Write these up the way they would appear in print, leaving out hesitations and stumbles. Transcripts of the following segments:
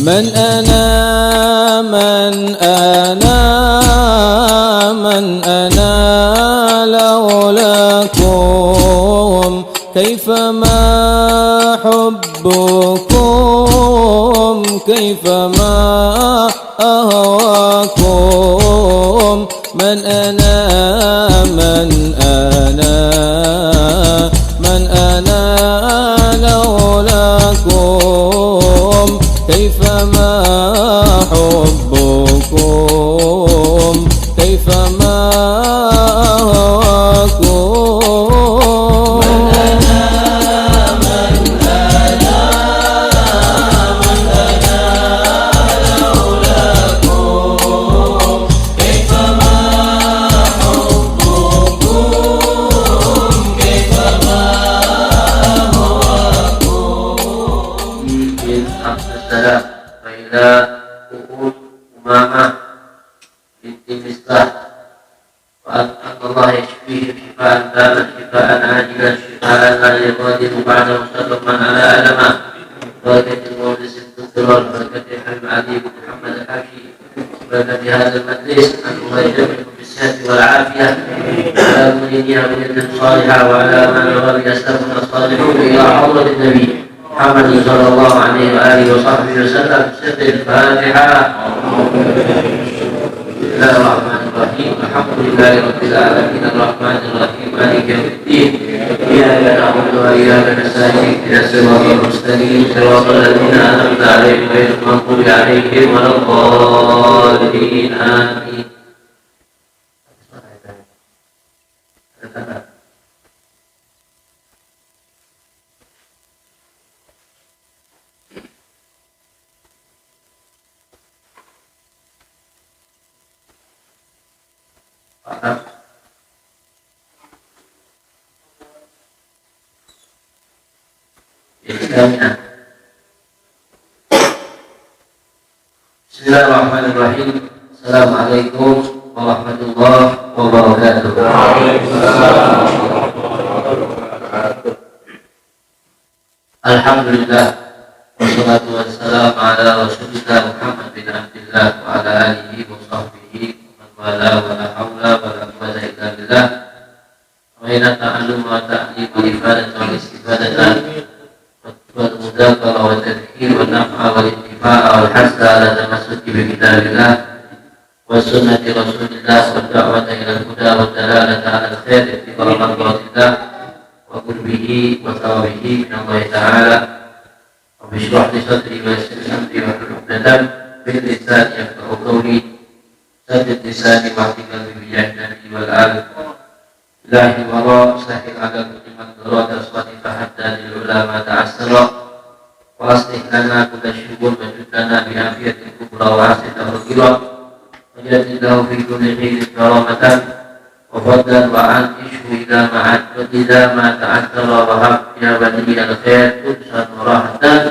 من أنا من أنا من أنا لولاكم كيفما حبكم كيفما أهواكم من أنا من أنا من أنا لولاكم كيفما حبكم كيفما أهواكم من أنا من أنا من أنا لولاكم كيفما حبكم كيفما أهواكم من أمس السلام وإلى أخوت أمامة بنت مصطح وأن الله يشفيه شفاء تاما شفاء عاجلا شفاء لا يغادر بعده سقما على ألما بركة المولد الدكتور بركة حبيب علي بن محمد الحاشي بركة هذا المجلس أن الله يجمعكم بالصحة والعافية وعلى مريدها مريدا صالحة وعلى من يغادر يستغفر الصالحون إلى حضرة النبي محمد صلى الله عليه وآله وصحبه وسلم. سر الفاتحة. بسم الله الرحمن الرحيم. الحمد لله رب العالمين الرحمن الرحيم مالك يوم الدين إياك نعبد وإياك نستعين اهدنا الصراط المستقيم صراط الذين أنعمت عليهم غير المغضوب عليهم ولا الضالين آمين. Bismillahirrahmanirrahim. Assalamualaikum warahmatullahi wabarakatuh. Alhamdulillah wassalatu wassalamu ala rasulillah Muhammad bin Abdillah wa ala alihi wa sahbihi wa man wala wa la hawla wa la quwwata illa billah. Wa inna ta'allum wa ta'lim wa ifadatan wa istifadatan wal mudakara wa tadhkir wa naf'a wal intifa'a wal hasa ala tamassuki bi kitabillah wa sunnati rasulillah wa da'wata ila al-huda wa dalalata ala al-khair ittiba'a mardatillah wa qurbihi wa thawabihi min Allah ta'ala wa bishrah li sadri wa yassir li amri wa hlul 'uqdatam min lisani yafqahu qawli saddid lisani wa hdika bi bijahi wal al ilahi wara sahil ala kulli man darada aswati fahadda lil ulama ta'assara wa aslih lana kulla syukur wa judana bi afiyatil kubra wa aslih tafakira wa jadillahu fi kulli khairin karamatan wa fadlan wa antishu ila ma'ad wa idha ma ta'assara wa hab ya bani al-khair tudsan wa rahatan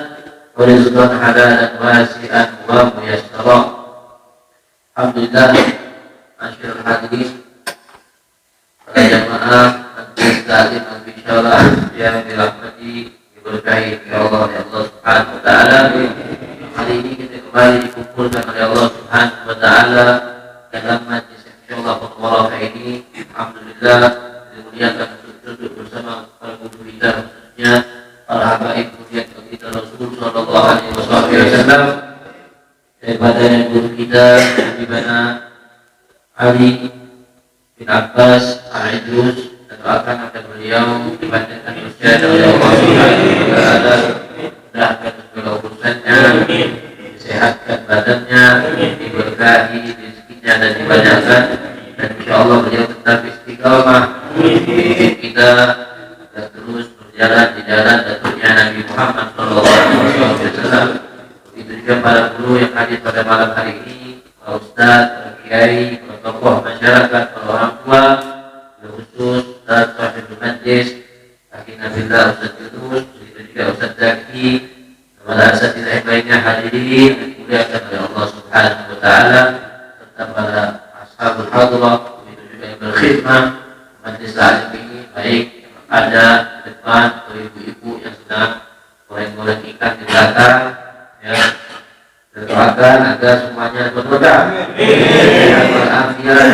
wa rizqan halalan wasi'an wa muyassara. Alhamdulillah masyarul hadirin para jamaah majelis taklim al-bisyarah yang dirahmati diberkahi oleh Allah ya Allah Subhanahu wa taala. Hari ini kita kembali dikumpulkan oleh Allah Subhanahu wa taala dalam majlis insyaallah mubarakah ini. Alhamdulillah dimuliakan untuk duduk bersama para guru kita, khususnya para habaib mulia kita Rasul sallallahu alaihi wasallam, daripada yang guru kita di mana Ali bin Abbas Al-Idrus, dan doakan agar beliau dipanjangkan usia oleh Allah Subhanahu wa taala, mudahkan segala urusannya, disehatkan badannya, diberkahi rezekinya dan dibanyakan, dan insyaallah beliau tetap istiqamah memimpin kita dan terus berjalan di jalan datuknya Nabi Muhammad SAW. Begitu juga para guru yang hadir pada malam hari ini, para ustaz, para kiai, para tokoh masyarakat, para orang tua, khusus Ustaz Sahibul Majlis Aki Nabilah, Ustaz Yunus, begitu juga Ustaz Zaki, kepada asatidzah yang lainnya hadirin dimuliakan oleh Allah Subhanahu wa taala, serta para ashabul hadrah, begitu juga yang berkhidmah majlis taklim ini, baik yang ada di depan atau ibu-ibu yang sedang goreng-goreng ikan di belakang, ya, Doakan agar semuanya berkah, walafiat,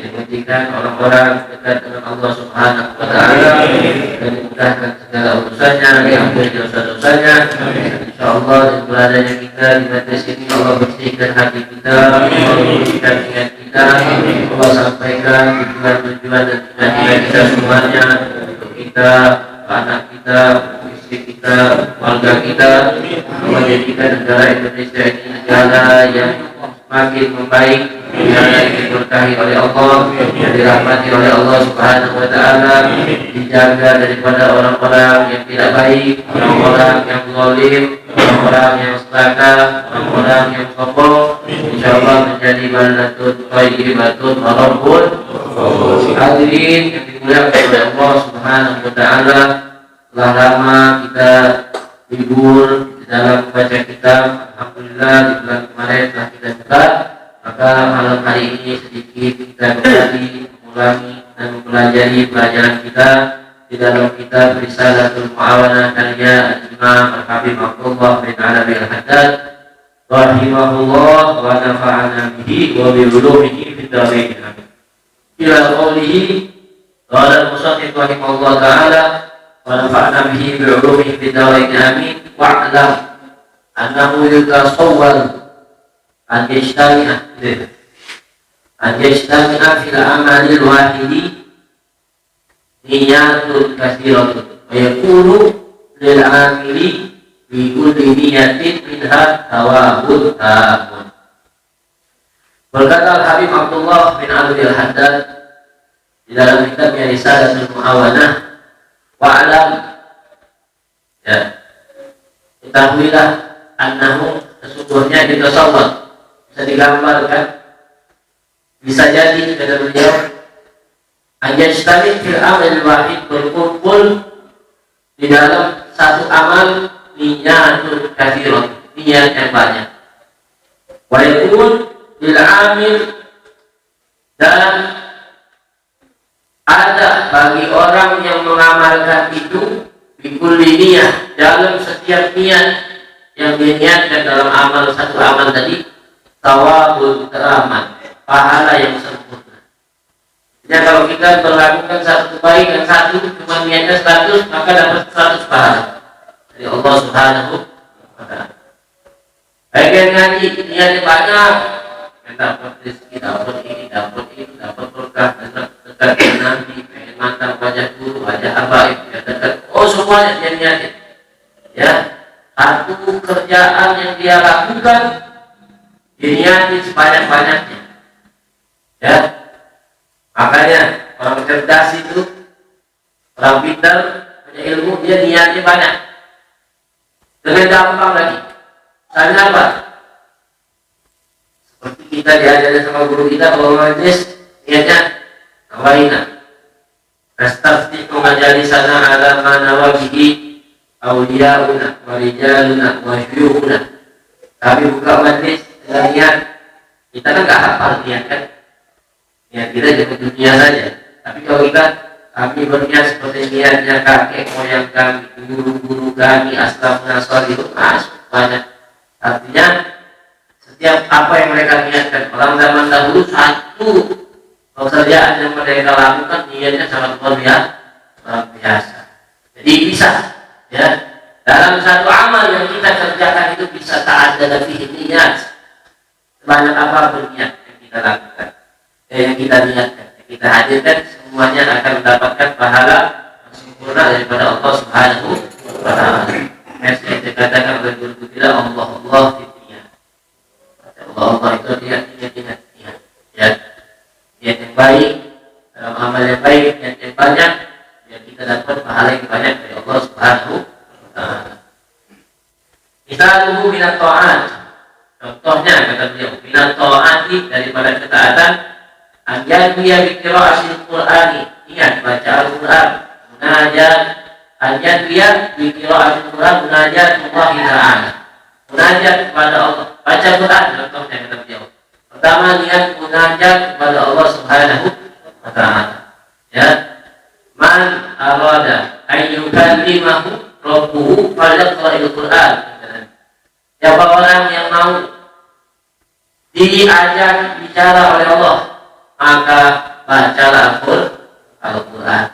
dijadikan orang-orang dekat dengan Allah Subhanahu wa Ta'ala, dan dimudahkan segala urusannya, diampuni dosa-dosanya. Insyaallah dengan beradanya kita di majlis ini, Allah bersihkan hati kita, Allah bersihkan niat kita, Allah sampaikan tujuan-tujuan dan cita-cita kita semuanya untuk kita, anak kita, istri kita, keluarga kita. Allah jadikan negara Indonesia ini negara yang semakin membaik, negara yang diberkahi oleh Allah, yang dirahmati oleh Allah Subhanahu wa Ta'ala, dijaga daripada orang-orang yang tidak baik, orang-orang yang zalim, orang-orang yang serakah, orang-orang yang sombong. Insyaallah menjadi baldatun thayyibatun wa rabbul hadirin yang dimuliakan oleh Allah Subhanahu wa Ta'ala. Telah lama kita libur di dalam membaca kitab. Alhamdulillah di bulan kemarin telah kita buka, maka malam hari ini sedikit kita kembali mengulangi dan mempelajari pelajaran kita di dalam kitab Risalatul Mu'awanah karya Imam Al-Habib Abdullah bin Alawi Al-Haddad rahimahullah wa nafa'ana bihi wa bi ulumihi fid dharain. Ila qawlihi qala al-musannif rahimahullah ta'ala wa nafa'na bihi bi ulumihi fid dharain amin wa'lam annahu yutasawwar an yajtami'a fil amalil wahidi niyatul kathiratun wa yakunu lil amili bi kulli niyatin minha thawabun tamun. Berkata Al-Habib Abdullah bin Alawi Al-Haddad di dalam kitabnya Risalatul Mu'awanah, wa'lam, ya, ketahuilah annahu, sesungguhnya ditasawwar, bisa digambarkan, bisa jadi kata beliau, ajastani fil amal wahid, berkumpul di dalam satu amal niyatul katsirat, niat yang banyak. Wa yakun lil amil, dan ada bagi orang yang mengamalkan itu bikulli niyah, dalam setiap niat yang diniatkan dalam amal, satu amal tadi, thawabun teraman, pahala yang sempurna. Ya, kalau kita melakukan satu kebaikan satu, cuma niatnya 100, maka dapat 100 pahala dari Allah Subhanahu wa Ta'ala. Bagian ngaji, niatnya banyak, dapat rezeki, dapat ini, dapat itu, dapat berkah, dekat nanti, pengen mantap wajah guru, wajah habaib, ya dekat, oh semuanya dia niatnya. Ya, satu kerjaan yang dia lakukan, diniatin sebanyak-banyaknya. Ya, makanya orang cerdas itu, orang pintar, punya ilmu, dia niatnya banyak. Dengan gampang lagi. Misalnya apa? Seperti kita diajarin sama guru kita, kalau majlis niatnya nawaina. Nastaftihu majalisana ala ma nawabihi awliyauna wa rijaluna wa syuyukhuna. Kami buka majlis dengan niat, kita kan gak hafal niat kan? Niat kita cuma dunia saja. Tapi kalau kami berniat seperti niatnya kakek moyang kami, guru-guru kami, aslafna shalihun, banyak. Artinya setiap apa yang mereka niatkan, orang zaman dahulu satu pekerjaan yang mereka lakukan niatnya sangat luar biasa. Jadi bisa, ya, dalam satu amal yang kita kerjakan itu bisa tak ada lebih niat. Sebanyak apapun niat yang kita lakukan, yang kita niatkan, yang kita hadirkan, semuanya akan mendapatkan pahala sempurna daripada Allah Subhanahu wa Ta'ala. Yang dikatakan oleh guru kita, Allah fitnah. Allah itu niat. Ya, niat yang baik, dalam amal yang baik, niat yang banyak, ya kita dapat pahala yang banyak dari Allah Subhanahu wa Ta'ala. Misaluhu minat ta'at, contohnya kata beliau, minat ta'ati, daripada ketaatan, anjan dia biqira'atil Qur'ani, ingat baca Al-Quran, munajat, anjan dia biqira'atil Quran, munajat Allah Ta'ala, munajat kepada Allah, baca Quran, contohnya kata beliau. Pertama niat munajat kepada Allah Subhanahu wa Ta'ala. Ya, man arada ayyukallimahu rabbuhu falyaqra'il Qur'an. Siapa orang yang mau diajak bicara oleh Allah, maka bacalah Al-Quran.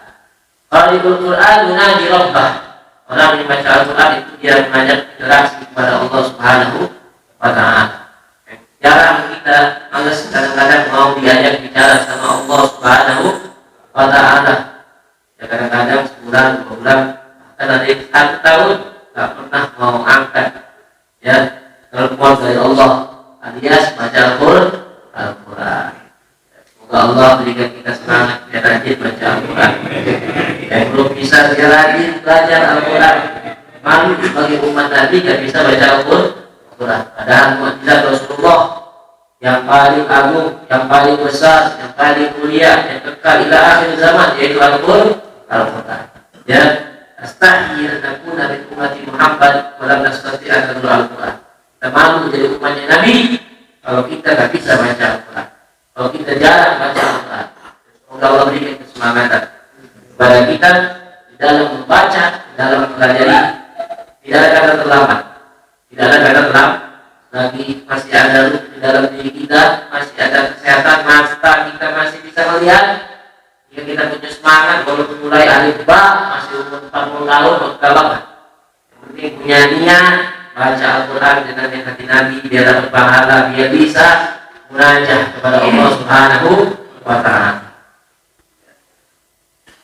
Qara'ul Quran yunaji Rabbah. Orang yang baca Al-Quran itu dia mengajak interaksi kepada Allah Subhanahu wa Ta'ala. Jarang kita malas kadang-kadang mau diajak bicara sama Allah Subhanahu wa Ta'ala. Ya kadang-kadang sebulan, 2 bulan, bahkan ada yang 1 tahun tak pernah mau angkat ya telepon dari Allah alias baca Al-Quran. Semoga Allah berikan kita semangat biar rajin baca Al-Quran. Yang belum bisa dia rajin belajar Al-Quran, malu sebagai umat Nabi tidak bisa baca Al-Quran. Padahal mukjizat Rasulullah yang paling agung, yang paling besar, yang paling mulia, yang kekal ila akhir zaman yaitu Al-Quran. Ya, astahyi an akuna min ummati Muhammad wa lam nastati an naqra Al-Quran. Kita malu menjadi umatnya Nabi kalau kita tidak bisa baca Al-Quran. Kalau kita jarang baca Al-Quran. Semoga Allah berikan kesemangatan kepada kita di dalam membaca, di dalam mempelajari. Tidak ada kata terlambat. Tidak ada kata terlambat. Lagi masih ada ruh di dalam diri kita, masih ada kesehatan mata kita masih bisa melihat. Jika kita punya semangat, walaupun mulai alif ba masih umur 40 tahun, tidak apa-apa. Yang penting punya niat baca Al-Quran dengan hati Nabi, biar dapat pahala, biar bisa munajat kepada Allah Subhanahu wa Ta'ala.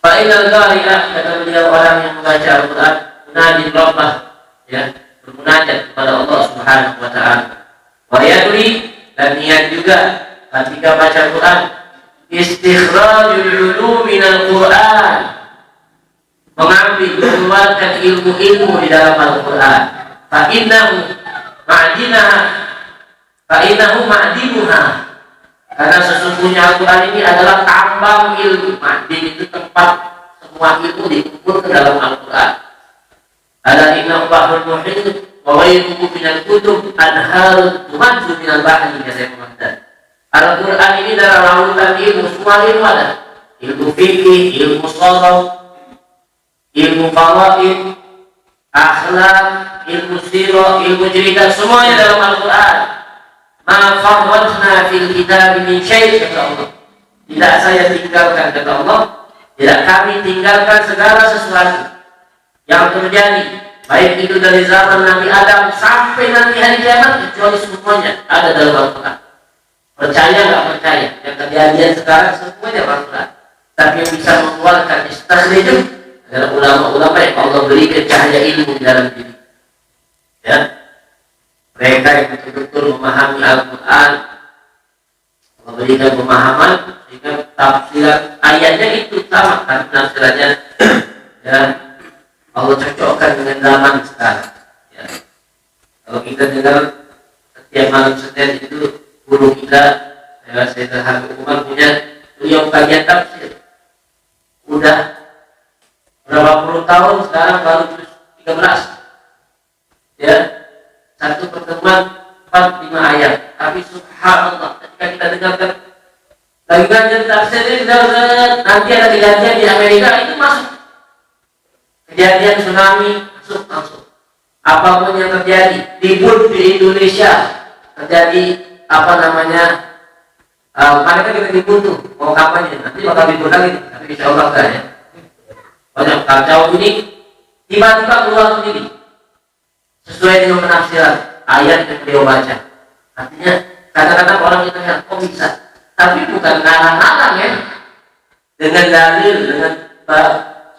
Fa'inal qari'ah, kata beliau, orang yang membaca Al-Quran munajat Rabbah, ya, bermunajat kepada Allah Subhanahu wa Ta'ala. Wa yadri, dan niat juga ketika baca Al-Quran istikhrajul ulum minal Quran, mengambil mengeluarkan ilmu-ilmu di dalam Al-Quran. Fa'innahu ma'dinuha, karena sesungguhnya Al-Quran ini adalah tambang ilmu. Ma'din itu tempat semua ilmu dikumpul ke dalam Al-Quran. Ala inna bahrul muhit wa ghayruhu minal kutub anharun tumaddu minal bahri, kata Muhammad. Al-Quran ini adalah lautan ilmu, semua ilmu ada. Ilmu fikih, ilmu sharaf, ilmu faraid, akhlak, ilmu sirah, ilmu cerita, semuanya dalam Al-Quran. Ma farratna fil kitab min syai', kata Allah. Tidak saya tinggalkan, kata Allah, tidak kami tinggalkan segala sesuatu yang terjadi, baik itu dari zaman Nabi Adam sampai nanti hari kiamat, kecuali semuanya ada dalam Al-Quran. Percaya nggak percaya, yang kejadian sekarang semuanya Al-Quran. Tapi yang bisa mengeluarkan istasrijum adalah ulama-ulama yang Allah berikan cahaya ilmu di dalam diri. Ya, mereka yang betul-betul memahami Al-Quran, Allah berikan pemahaman sehingga tafsiran ayatnya itu sama, karena tafsirannya ya Allah cocokkan dengan zaman sekarang. Ya. Kalau kita dengar setiap malam Senin itu guru kita, saya terhadap Umar punya beliau kajian tafsir. Udah berapa puluh tahun sekarang baru 13. Ya, satu pertemuan 4-5 ayat. Tapi subhanallah, ketika kita dengarkan lagi kajian tafsir ini, nanti ada kejadian di Amerika itu masuk. Kejadian tsunami masuk langsung. Apapun yang terjadi, ribut di Indonesia terjadi mereka kita dibutuh mau kampanye, nanti bakal ribut lagi, tapi insya Allah enggak ya. Banyak kacau ini tiba-tiba keluar sendiri sesuai dengan penafsiran ayat yang beliau baca. Artinya kadang-kadang orang itu yang kok bisa, tapi bukan ngarang-ngarang ya, dengan dalil, dengan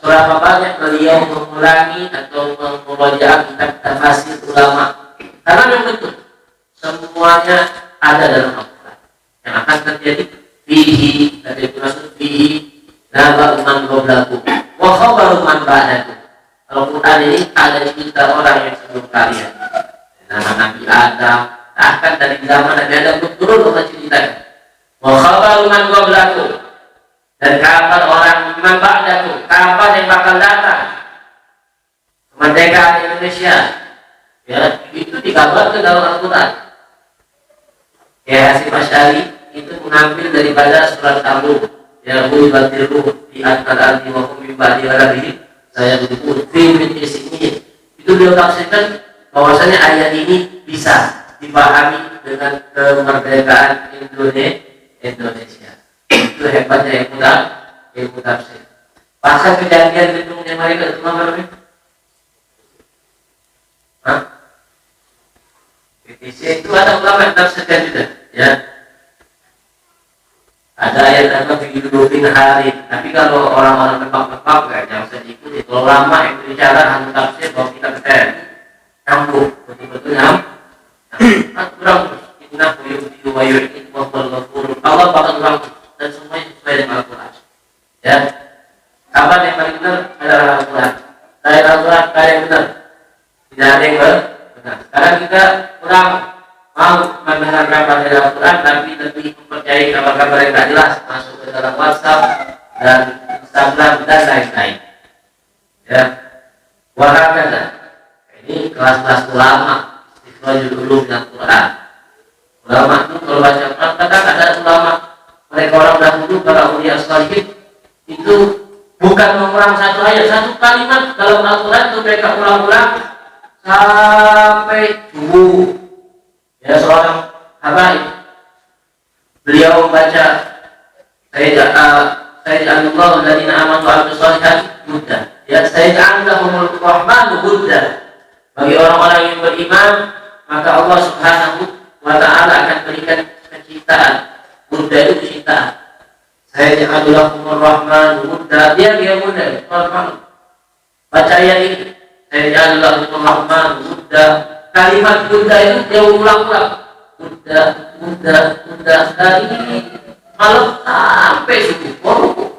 berapa banyak beliau mengulangi atau membaca kitab tafsir ulama, karena yang betul semuanya ada dalam Al-Quran. Yang akan terjadi fihi, dari maksud fihi naba man qablakum wa khabaru man ba'dakum. Al-Quran ini ada cerita orang yang sebelum kalian, nama Nabi Adam, bahkan dari zaman Nabi Adam turun Allah ceritakan. Wa khabaru man qablakum, dan kabar orang man ba'dakum, kabar yang bakal datang. Kemerdekaan Indonesia, ya, itu dikabarkan dalam Al-Quran. Ya, Hasyim Asy'ari itu mengambil daripada surat Al-Rum, ya, hulibatir ruh di al-ardi wa hum min ba'di ghalabihim saya begitu min ismihi. Itu beliau tafsirkan bahwasanya ayat ini bisa dipahami dengan kemerdekaan Indonesia. Itu hebatnya ilmu tafsir. Pasal kejadian gedungnya mereka itu apa namanya? Hah? PTC itu ada ulama yang tafsirkan juga, ya. Ada ayat apa bidulufin hari. Tapi kalau orang-orang tebak-tebak jangan usah diikuti. Kalau ulama yang berbicara ahli tafsir bahwa kita keren, nyambung, betul-betul nyambung. Kurang terus. Inna buyuti wa yu'id wa qul Allah bakal kurang dan semuanya sesuai dengan Al-Quran. Ya. Kapan yang paling benar adalah Al-Quran. Dari Al-Quran ada yang benar. Tidak ada yang benar. Sekarang kita kurang mau mendengar kabar dari Al-Quran, tapi lebih mempercayai kabar-kabar yang tidak jelas masuk ke dalam WhatsApp dan Instagram dan lain-lain. Ya, wahakala. Ini kelas-kelas ulama, istiqlal ulum dengan Quran. Ulama itu kalau baca Quran, kadang ada ulama mereka orang dahulu para ulia sholihin itu bukan mengulang satu ayat, satu kalimat dalam Al-Quran itu mereka ulang-ulang sampai subuh. Ya, seorang habaib beliau membaca Sayyidullah alladziina aamanu wa 'amilus shalihati hudda. Ya, Sayyidullah rahmanu hudda. Bagi orang-orang yang beriman, maka Allah Subhanahu wa ta'ala akan berikan kecintaan. Hudda itu kecintaan. Sayyidullah rahmanu hudda. Dia mudah, rahman. Baca ayat ini. Sayyidullah rahmanu hudda. Kalimat Buddha itu dia ulang-ulang. Buddha dari malam sampai subuh.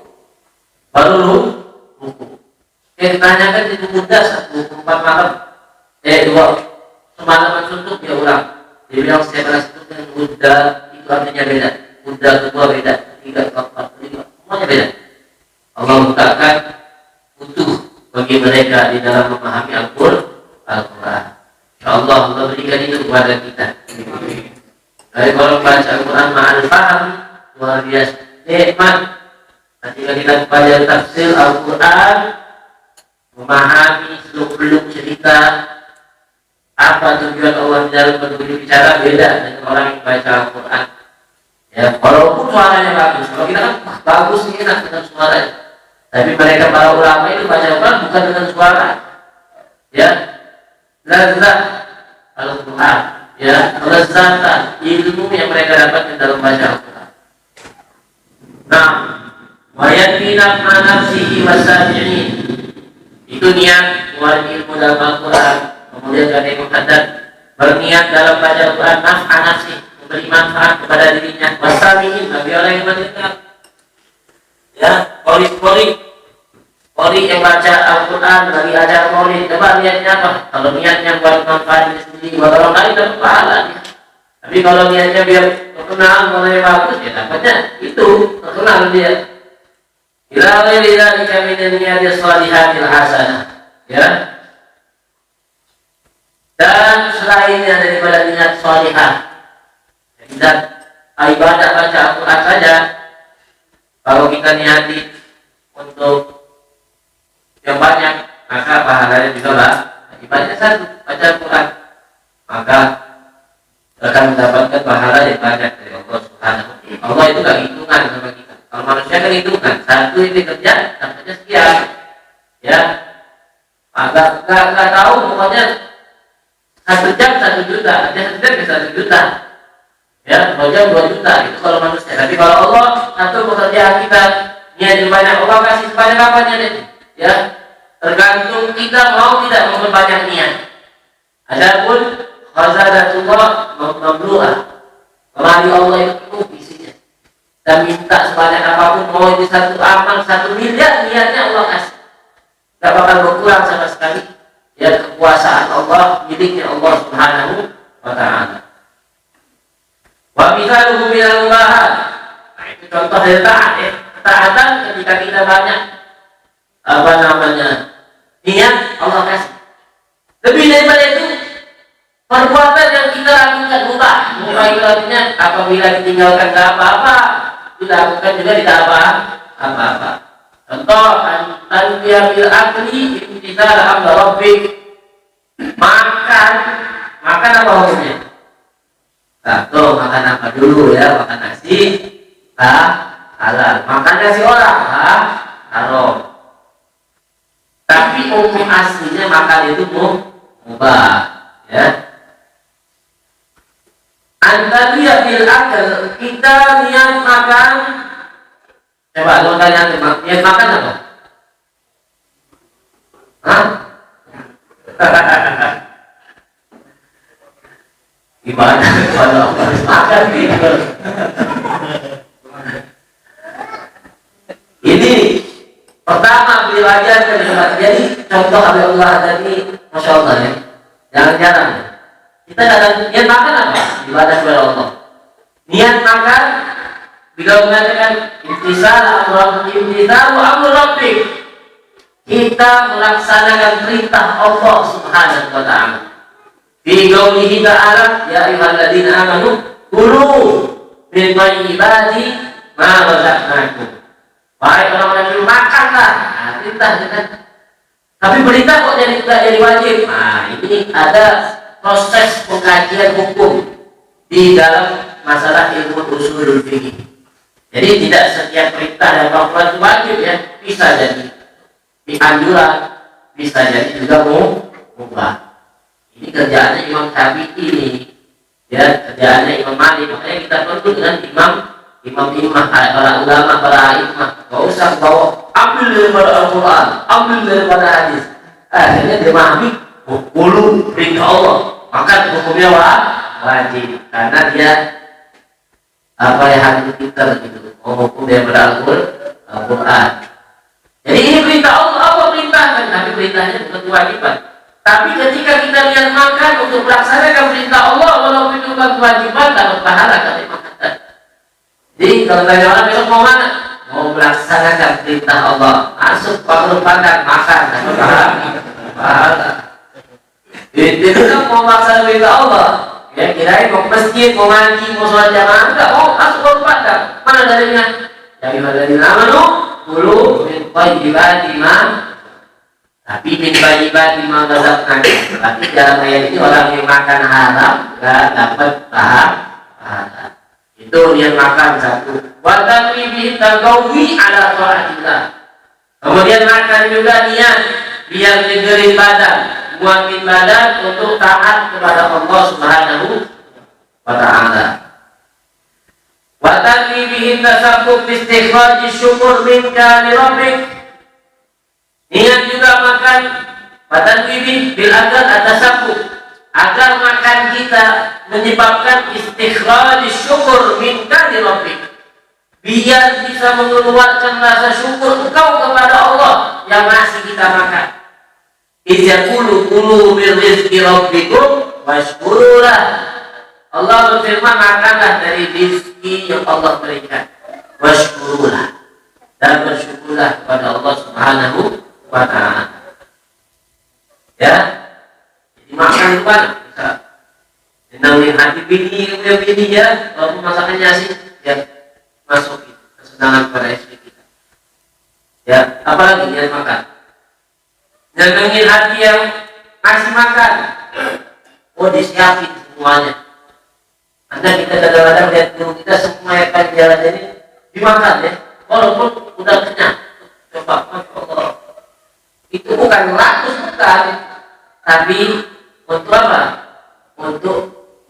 Baru ruku. Yang ditanyakan itu Buddha 24 malam. 2 semalaman suntuk dia ulang. Dia bilang saya merasa dengan Buddha itu artinya beda. Buddha kedua beda, ketiga, keempat, kelima, semuanya beda. Allah letakkan utuh bagi mereka di dalam memahami Al-Quran. Allah berikan itu kepada kita. Dari kalau baca Al-Quran ma'al faham luar biasa nikmat. Ketika kita baca tafsir Al-Quran, memahami seluk-beluk cerita apa tujuan Allah di dalam berbicara beda dengan orang yang baca Al-Quran. Ya, walaupun suaranya bagus, kalau kita kan bagus ini enak dengan suaranya. Tapi mereka para ulama itu baca Al-Quran bukan dengan suara. Ya. Lazat Al-Quran, ya, lezatan ilmu yang mereka dapatkan dalam baca Al-Quran. Nah, wayakina nafsihi wasami'in. Itu niat buat ilmu dalam Al-Quran. Kemudian ada yang muhaddad berniat dalam baca Al-Quran naf'a nafsi, memberi manfaat kepada dirinya. Wasami'in bagi orang yang mendengar. Ya, Qori yang baca Al-Quran bagi ajar Qori, coba niatnya apa? Kalau niatnya buat manfaat diri sendiri, buat orang lain dapat pahalanya. Tapi kalau niatnya biar terkenal, mulai bagus, ya dapatnya itu terkenal dia. Ila ghairi dzalika min niyyati shalihatil hasanah. Ya. Dan selainnya daripada niat shalihah, dan ibadah baca Al-Quran saja, kalau kita niati untuk yang banyak, maka pahalanya juga lah. Ibadahnya satu, baca Al-Quran, maka akan mendapatkan pahala yang banyak dari Allah Subhanahu wa ta'ala. Allah itu gak hitungan sama kita. Kalau manusia kan hitungan, satu ini kerja, dapatnya sekian. Ya, agak gak tahu, pokoknya 1 jam 1 juta, artinya 1 jam 1 juta. Ya, 2 jam 2 juta, itu kalau manusia. Tapi kalau Allah, satu pekerjaan kita, niat banyak, Allah kasih sebanyak apanya deh. Ya, tergantung kita mau tidak memperbanyak niat. Adapun khazadatullah mamlu'ah. Kemari Allah itu penuh isinya. Dan minta sebanyak apapun, mau itu 1 amal 1 miliar niatnya Allah kasih. Tidak bakal berkurang sama sekali. Ya, kekuasaan Allah miliknya Allah Subhanahu wa ta'ala. Wa mithaluhu minal mubahat. Nah, itu contoh dari taat ya. Ketaatan ketika kita banyak niat Allah kasih. Lebih daripada itu, perbuatan yang kita lakukan mubah. Mubah itu artinya apabila ditinggalkan tak apa-apa, dilakukan juga tidak apa-apa. Contoh, tanbiya bil akli imtithal amr rabbik. Makan apa hukumnya? dulu ya, makan nasi halal, makan nasi orang haram. Tapi hukum aslinya makan itu mubah ya. Antariya bil akal, kita niat makan. Coba kalau kalian niat makan apa? Hah? Gimana kalau harus makan gitu? Ini pertama beliau ajarkan jadi contoh Allah tadi, masya Allah ya, jangan-jangan kita kadang niat makan apa? Ibadah kepada Allah. Niat makan beliau mengatakan imtisalu amru rabbik, kita melaksanakan perintah Allah Subhanahu wa ta'ala. Fi qaulihi ta'ala ya ayyuhalladzina amanu kulu min thayyibati ma razaqnakum. Wahai orang-orang yang makanlah. Nah, perintah kan. Tapi perintah kok jadi wajib. Nah, ini ada proses pengkajian hukum di dalam masalah ilmu usulul fikih. Jadi tidak setiap perintah dan peraturan itu wajib ya. Bisa jadi anjuran, bisa jadi juga mubah. Ini kerjaannya Imam Syafi'i ini, ya kerjaannya Imam Malik. Makanya kita perlu dengan imam para ulama, para imam. Gak usah bawa ambil daripada Al-Quran, ambil daripada hadis. Akhirnya memahami hulu perintah Allah, maka hukumnya wajib karena dia apa ya, hadis kita gitu, hukum daripada Al-Quran. Jadi ini perintah Allah perintahkan, tapi perintahnya bukan kewajiban. Tapi ketika kita lihat makan untuk melaksanakan perintah Allah, walaupun itu bukan kewajiban, dapat pahala kali makan. Jadi kalau tanya orang besok mau mana? Mau melaksanakan perintah Allah, masuk perlu pandang makan, dapat pahala. Itu kan mau melaksanakan perintah Allah. Ya kirain mau masjid, mau mandi, mau sholat jamaah, enggak mau masuk perlu pandang. Mana dalilnya? Jadi dalilnya amanu dulu min thayyibati ma. Tapi min thayyibati ma razaqnakum. Berarti dalam ayat ini orang yang makan haram enggak dapat pahala. Itu niat makan satu. Wa taqwibi taqawi ala ta'atillah. Kemudian makan juga niat biar nyegerin badan, muatin badan untuk taat kepada Allah Subhanahu wa ta'ala. Wa taqwibi tasabbub istikhraj syukur minka li rabbik. Niat juga makan wa taqwibi bil akal atasabbub, agar makan kita menyebabkan istikhraj syukur minka li rabbik, biar bisa mengeluarkan rasa syukur engkau kepada Allah yang masih kita makan. Idzaqulu kulu min rizqi rabbikum washkurulah. Allah berfirman, makanlah dari rezeki yang Allah berikan, washkurulah, dan bersyukurlah kepada Allah Subhanahu wa ta'ala. Ya, makan itu kan bisa senangin hati bini ya, walaupun masakannya asik ya, masuk itu kesenangan pada istri kita ya. Apalagi niat makan, senangin hati yang masih makan, disiapin semuanya. Anda kita kadang-kadang lihat guru kita semua yang akan jalan ini dimakan ya, walaupun udah kenyang. Coba, Masya Allah, itu bukan rakus, bukan, tapi untuk apa? Untuk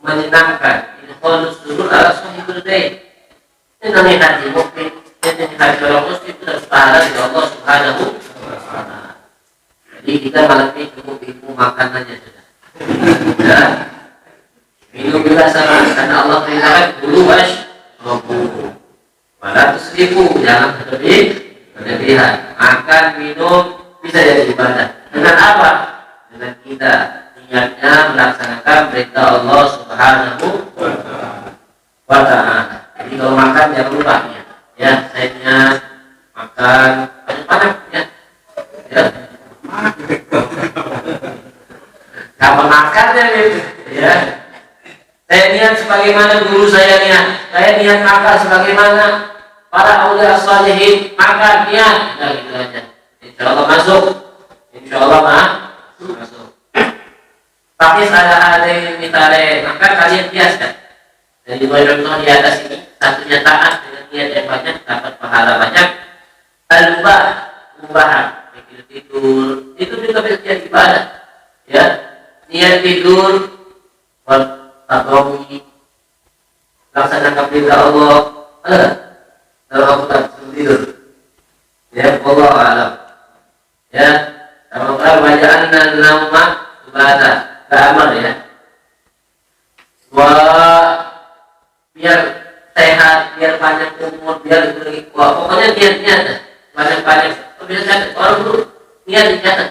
menyenangkan. Ini kalau dulu ala sahibul bait. Senangnya hati mukmin, senangnya hati orang muslim itu harus pahala dari Allah Subhanahu wa ta'ala. Jadi kita malam ini cukup ilmu makanannya sudah. Ya. Minum juga sama, karena Allah perintahkan dulu washrabu. Wala tusrifu, jangan berlebihan. Makan, minum bisa jadi ibadah. Dengan apa? Dengan kita niatnya melaksanakan perintah Allah Subhanahu wa ta'ala. Jadi kalau makan jangan lupa ya, saya makan banyak ya. Kapan makannya gitu ya. Saya niat sebagaimana guru saya niat. Saya niat makan sebagaimana para aulia sholihin makan niat. Nah gitu aja. Insyaallah masuk. Insyaallah masuk. Pakis ada yang mitare, maka kalian biaskan. Jadi dua contoh di atas ini, satunya taat dengan niat yang banyak dapat pahala banyak. Al-mubah, mubahan, tidur, itu juga bisa jadi ibadah. Ya, niat tidur, buat tabawi, laksanakan perintah Allah. Kalau aku tak tidur, ya Allah alam. Ya, kalau bacaan dan nama ibadah, beramal ya. Biar sehat, biar panjang umur, biar diberi kuat. Pokoknya niatnya banyak-banyak. Biasanya orang dulu niat dicatat.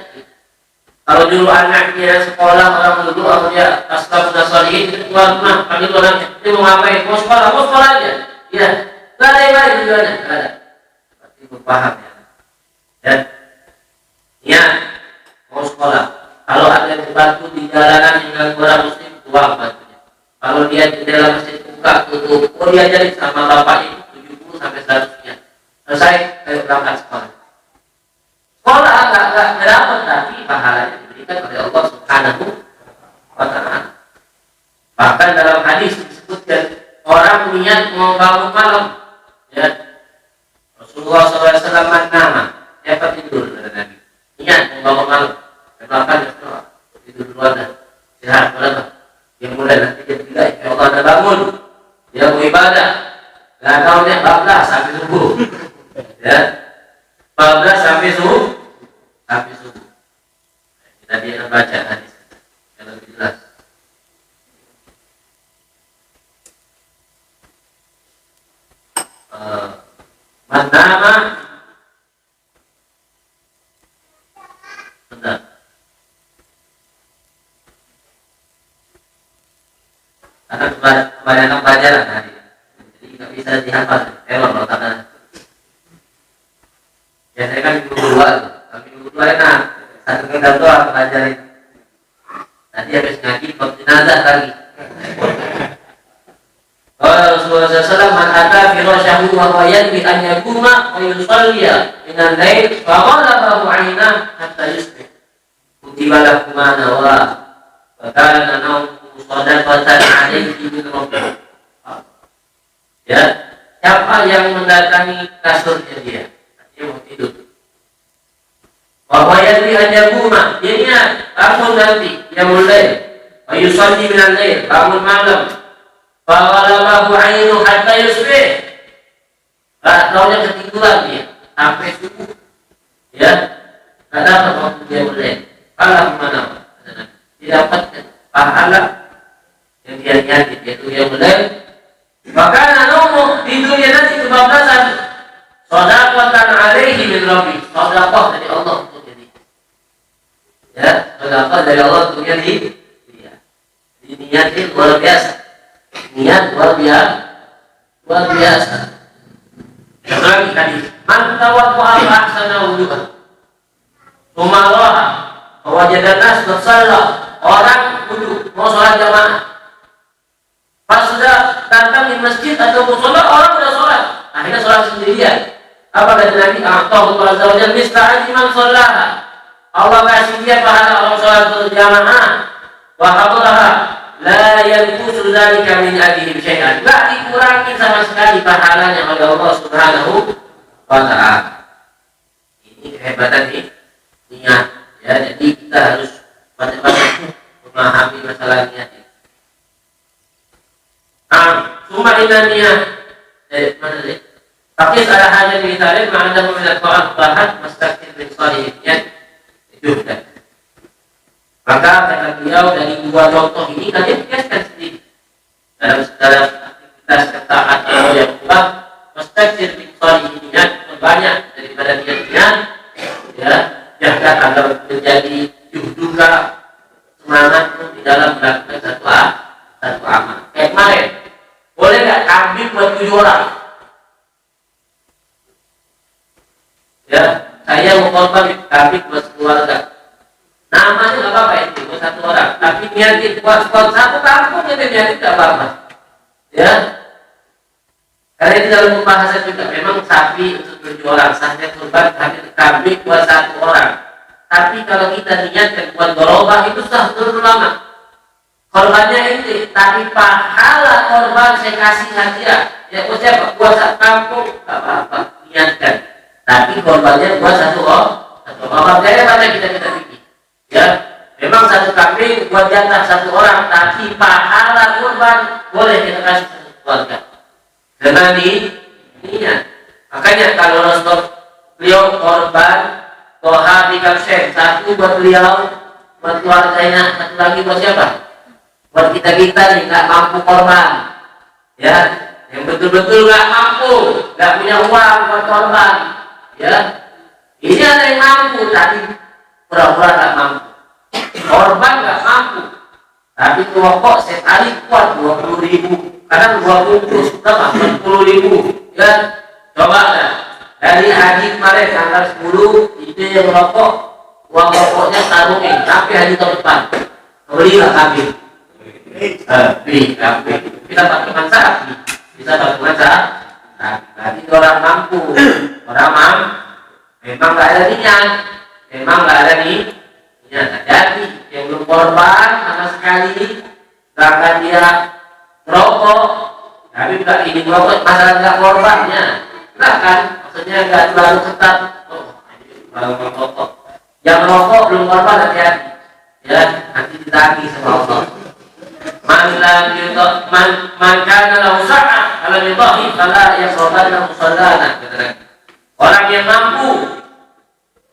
Kalau dulu anaknya sekolah, orang dulu dia asal sudah solihin, itu keluar rumah, panggil orangnya, dia mau ngapain? Mau sekolah aja. Ya, nggak ada yang lain juga nggak ada. Seperti itu paham ya. Ya, niat mau sekolah. Kalau ada yang bantu di jalanan yang orang muslim, uang bantunya. Kalau dia di dalam masjid buka tutup, dia jadi sama bapak itu 70 sampai 100-nya. Selesai, ayo berangkat sekolah. Sekolah agak dapat, tapi pahalanya diberikan oleh Allah Subhanahu wa Ta'ala. Bahkan dalam hadis disebutkan orang niat mau bangun malam, ya Rasulullah SAW nama, siapa tidur kata Nabi, niat mau bangun malam, kenapa tidur dulu dah, sehat berapa? Dia mulai nanti jam 3, ya Allah dah bangun, dia mau ibadah, nggak tahunya 14 sampai subuh, ya 14 sampai subuh. Kita biar baca hadis yang lebih jelas. Manama benar. Karena kebanyakan pelajaran hari, jadi nggak bisa dihafal. Error otaknya. Biasanya kan minggu kedua, kalau minggu kedua enak, satu kita doang pelajarin. Nanti habis ngaji bab jenazah lagi. Kalau Rasulullah SAW man ata firasyahu wa huwa yanwi an yakuma wa yusalliya min al-lail fa ghalaba 'ainah hatta yusbih. Kutiba lahu ma nawa wa kana nawmu shadaqatan 'alaihi min rabbih. Ya, siapa yang mendatangi kasurnya dia mau tidur. Bahwa yang diajakuma, dia niat bangun nanti, dia mulai. Ayusalli minal lail, bangun malam. Fawalabahu ainu hatta yusbih. Taunya ketiduran dia sampai subuh. Ya, tak dapat waktu dia mulai. Kalau mana? Didapatkan pahala yang dia niati, yaitu dia mulai. Maka nomo tidurnya nanti kebablasan. Shadaqatan 'alaihi min rabbi. Shadaqah dari Allah untuk jadi. Ya, shadaqah dari Allah untuk jadi. Iya. Niatnya luar biasa. Niat luar biasa. Lagi tadi, man tawadda'a ahsana wudu'a. Tsumma wajada nas bersalah. Orang wudu mau sholat jamaah. Pas sudah datang di masjid atau musola, orang sudah sholat. Akhirnya sholat sendirian. Apa kata Nabi? A'tahu azza wa jalla misla ajman shallaha. Allah kasih dia pahala orang sholat berjamaah. Wa hadaraha la yanqusu dzalika min ajrihim syai'an. Enggak dikurangi sama sekali pahalanya oleh Allah Subhanahu wa Ta'ala. Ini kehebatan niat. Ya, jadi kita harus banyak-banyak memahami masalah niat. Summa inna niat. Mana tadi? Tapi ada hanya di tarikh ma'anda meminat ta'at bahan mustaqil min salihiyat juhdan. Maka kata beliau dari dua contoh ini kalian kiaskan sendiri dalam aktivitas ketaatan yang kurang mustaqil min salihiyat banyak daripada niat-niat ya jaga agar menjadi juhduka semangatmu di dalam melakukan satu amal. Kayak kemarin boleh nggak kambing buat 7 orang? Ya, saya mau korban kambing buat keluarga. Namanya nggak apa-apa itu buat 1 orang. Tapi niatin buat satu kampung jadi niatin nggak apa-apa. Ya, karena itu dalam pembahasan juga memang sapi untuk 7 orang, sahnya korban kambing buat 1 orang. Tapi kalau kita niatkan buat dorobah itu sah terlalu lama. Korbannya itu, tapi pahala korban saya kasih hadiah. Ya siapa? Buat satu kampung, nggak apa-apa, niatkan. Tapi korbannya buat satu orang. Jadi mana kita pikir? Ya, memang satu kambing buat jatah satu orang, tapi pahala korban boleh kita kasih satu keluarga. Dengan niat. Makanya kalau Rasul beliau korban toha di kapsen, satu buat beliau, buat keluarganya, satu lagi buat siapa? Buat kita nih nggak mampu korban, ya, yang betul-betul nggak mampu, nggak punya uang buat korban, ya. Ini ada yang mampu tapi pura-pura nggak mampu. Korban nggak mampu, tapi rokok sekali kuat 20.000, kadang 2 bungkus, berapa? 40.000, ya. Coba lah. Dari haji kemarin tanggal 10 itu yang rokok, uang rokoknya taruhin sampai haji tahun depan. Belilah kambing. Beli kambing. Kita pakai masak, bisa pakai masak. Tapi orang mampu, memang nggak ada niat, Jadi yang belum korban sama sekali, bahkan dia merokok, tapi nggak ini merokok masalah nggak korbannya, nggak kan? Maksudnya nggak terlalu ketat. Baru merokok, yang merokok belum korban hati-hati, ya nanti ditagih sama Allah. Man kana lahu sa'ah ala yutahi fala yaqrabanna musallana. Orang yang mampu,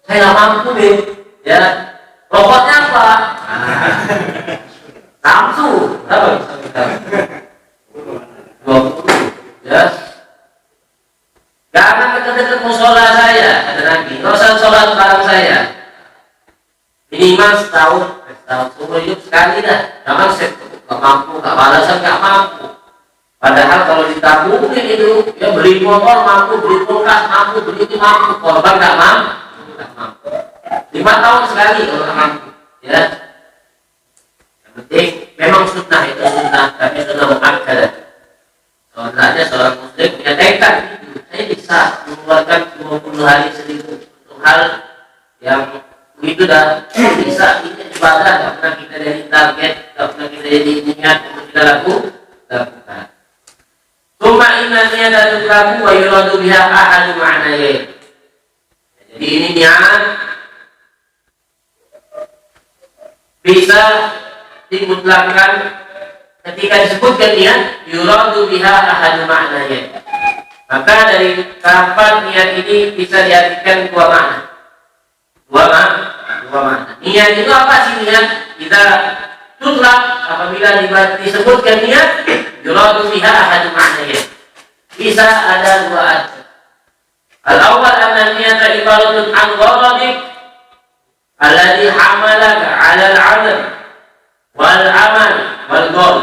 saya nggak mampu deh, ya. Rokoknya apa? Samsu, berapa? 20, ya. Jangan dekat-dekat musola saya, ada lagi. Nggak usah sholat bareng saya. Minimal setahun seumur hidup sekali dah. Jangan nggak mampu, nggak balasan, nggak mampu. Padahal kalau ditabungin itu, ya beli motor mampu, beli kulkas mampu, beli itu mampu, korban nggak mampu. 5 tahun sekali kalau nggak mampu, ya. Yang penting memang sunnah itu sunnah, tapi sunnah muakkadah. Soalnya seorang muslim punya tekad itu, saya bisa mengeluarkan 20 hari seminggu untuk hal yang begitu dah bisa. Ini ibadah, nggak pernah kita jadi target, nggak pernah kita jadi niat untuk kita lakukan. Cuma inanya dan laku wa yuradu biha ahadu ma'naya. Jadi ini niat bisa dimutlakkan ketika disebutkan niat yuradu biha ahadu ma'naya. Maka dari kapan niat ini bisa diartikan dua makna. Niat itu apa sih niat? Kita tutlak apabila disebutkan niat yuradu biha ahadu ma'naya. Bisa ada dua arti. Al-awwal anna niyata ibaratun an ghadadik alladhi hamalaka 'ala al-'adam wal 'amal wal qaul.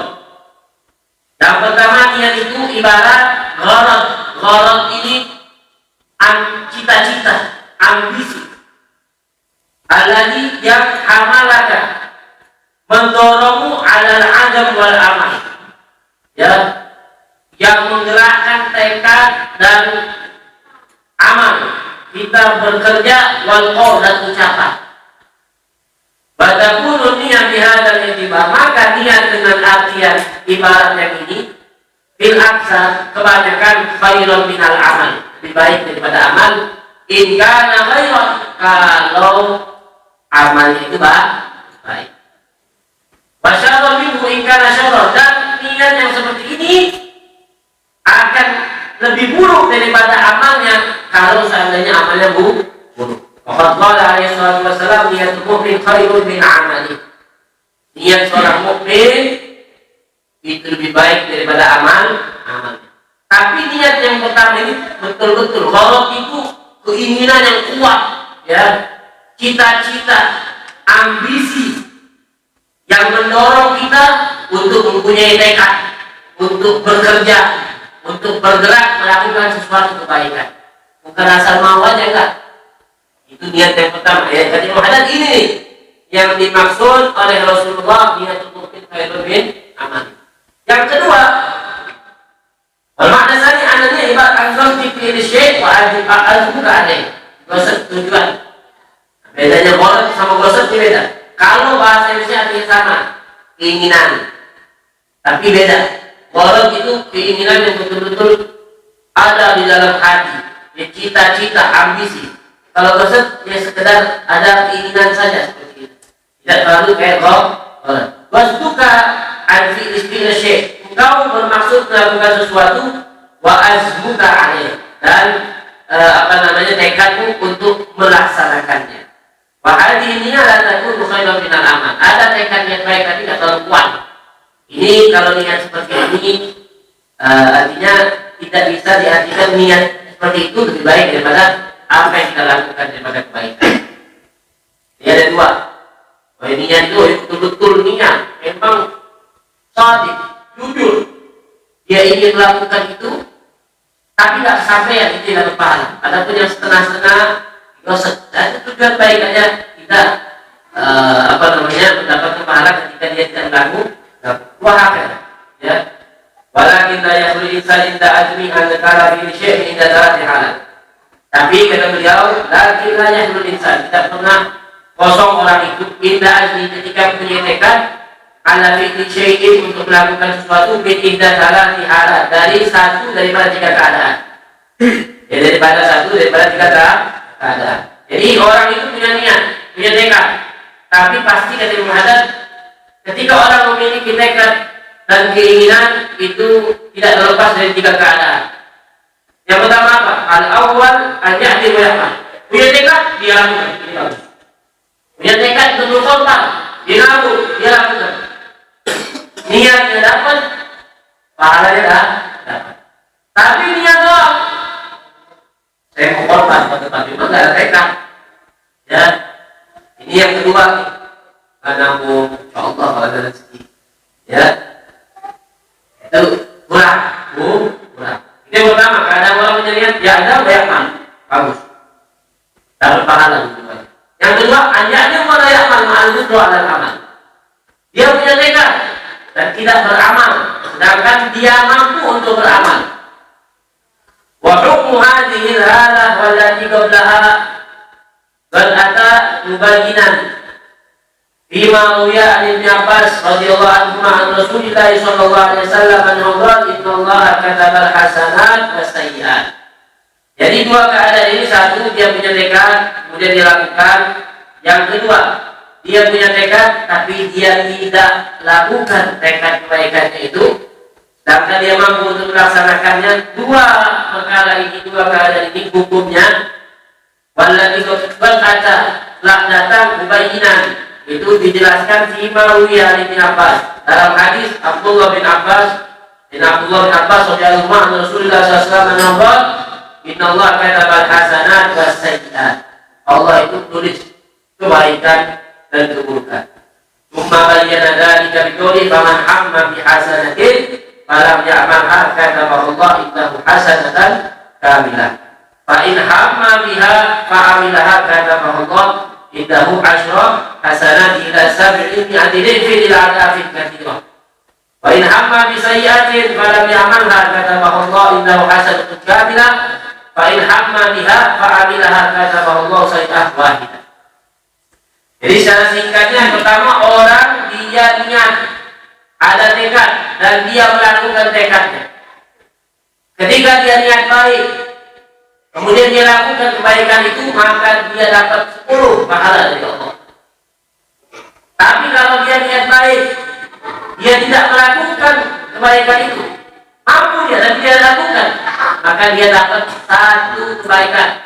Yang pertama, niat itu ibarat gharad. Gharad ini cita-cita, ambisi. Alladhi yang hamalaka, mendorongmu 'ala al-'adam wal 'amal. Ya, yang menggerakkan tekad dan amal kita bekerja wal qaul dan ucapan. Badakunu niat bihadzal i'tibar, maka niat dengan artian ibarat yang ini bil aksar kebanyakan khairun minal amal, lebih baik daripada amal. In kana khairan, kalau amalnya itu baik. Wa syarrun minhu in kana syarran, dan niat yang seperti ini akan lebih buruk daripada amalnya kalau seandainya amalnya buruk. Waqad qala alaihi salatu wassalam niyatul mu'min khairun min amali. Niat seorang mukmin itu lebih baik daripada amalnya. Tapi niat yang pertama ini betul-betul gharad itu keinginan yang kuat, ya, cita-cita, ambisi yang mendorong kita untuk mempunyai tekad, untuk bekerja, untuk bergerak melakukan sesuatu kebaikan. Bukan asal mau aja, enggak. Itu niat yang pertama, ya. Jadi muhaddad ini nih yang dimaksud oleh Rasulullah, niatul mu'min khairun min amal. Yang kedua, wal makna tsani ananya ibarat an fi syai' wa al-buka alaih. Gosok tujuan. Bedanya gharad sama gosok beda. Kalau bahasa Indonesia artinya sama. keinginan. Tapi beda. Gharad itu keinginan yang betul-betul ada di dalam hati. Ya, cita-cita, ambisi. Kalau ghadat ya sekedar ada keinginan saja seperti itu. Tidak terlalu kayak gharad. Wasduka an fi'il syai'. Engkau bermaksud melakukan sesuatu wa azmuka alaih. Dan tekadmu untuk melaksanakannya. Wa hadhihi la takunu khairan minal amal. Ada tekad yang baik tapi tidak terlalu kuat. Ini kalau niat seperti ini artinya tidak bisa diartikan niat seperti itu lebih baik daripada apa yang kita lakukan daripada kebaikan. Ini ada dua. Niat itu betul-betul niat, memang shadiq, jujur. Dia ingin melakukan itu, tapi tidak sampai yang itu dapat pahala. Adapun yang setengah-setengah, itu tujuan baik aja kita mendapatkan pahala ketika dia tidak melakukan. Wahakana, ya. Walakin la yakhlu insan inda ajmi an zakara fi syai'in inda darati halal. Tapi kata beliau, lakin la yakhlu insan, tidak pernah kosong orang itu inda ajmi ketika punya tekad ala fi syai'in untuk melakukan sesuatu bi inda darati halal, dari satu daripada tiga keadaan. Ya, daripada tiga keadaan. Jadi orang itu punya niat, punya tekad, tapi pasti kata Imam Haddad, ketika orang memiliki tekad dan keinginan itu tidak terlepas dari tiga keadaan. Yang pertama apa? Al-awwal al-ya'ti wa ya'mal. Punya tekad, dia lakukan. Punya tekad untuk berkorban, dia lakukan. Niatnya dapat, pahalanya dapat. Tapi niat doang, saya mau korban, tapi memang tidak ada tekad. Ya, ini yang kedua. Karena insyaAllah kalau ada rezeki, ya itu kurang. Itu yang pertama. Kadang orang punya niat, ya ada banyak mal, bagus, dapat pahala. Yang kedua, anjanya layak mal ma'alud doa dan amal. Dia punya tekad dan tidak beramal, sedangkan dia mampu untuk beramal. Wa hukmu hadhihi al-halah wallati qablaha bal ata mubayyinan Bima ruya an Ibn Abbas radhiyallahu anhu an Rasulillah sallallahu alaihi wasallam annahu innallaha katabal hasanat was sayyi'at. Jadi dua keadaan ini, satu dia punya tekad kemudian dia lakukan. Yang kedua, dia punya tekad tapi dia tidak lakukan tekad kebaikannya itu, sedangkan dia mampu untuk melaksanakannya. Dua perkara ini, dua keadaan ini hukumnya walladzi qad ata telah datang mubayyinan, itu dijelaskan fi Ma'ruya Ibn Abbas dalam hadis Abdullah bin Abbas radhiyallahu anhu Rasulullah sallallahu alaihi wasallam, innallaha katabal hasanat was sayyi'at. Allah itu tulis kebaikan dan keburukan. Tsumma bayyana dzalika biqouli faman hamma bi hasanatin falam ya'malha kataballahu innahu hasanatan kamilah. Fa in hamma biha fa'amilaha kataballahu indahu asyra hasanat ila sab'i mi'ati dhifin ila adafin katsirah. Wa in hamma bi sayyi'atin falam ya'malha katabahu Allah indahu hasanatun kamilah. Fa in hamma biha fa'amilaha katabahu Allah sayyi'ah wahidah. Jadi secara singkatnya, yang pertama, orang dia niat, ada tekad dan dia melakukan tekadnya. Ketika dia niat baik, kemudian dia lakukan kebaikan itu, maka dia dapat 10 pahala dari Allah. Tapi kalau dia niat baik, dia tidak melakukan kebaikan itu, mampu dia dan dia lakukan, maka dia dapat 1 kebaikan.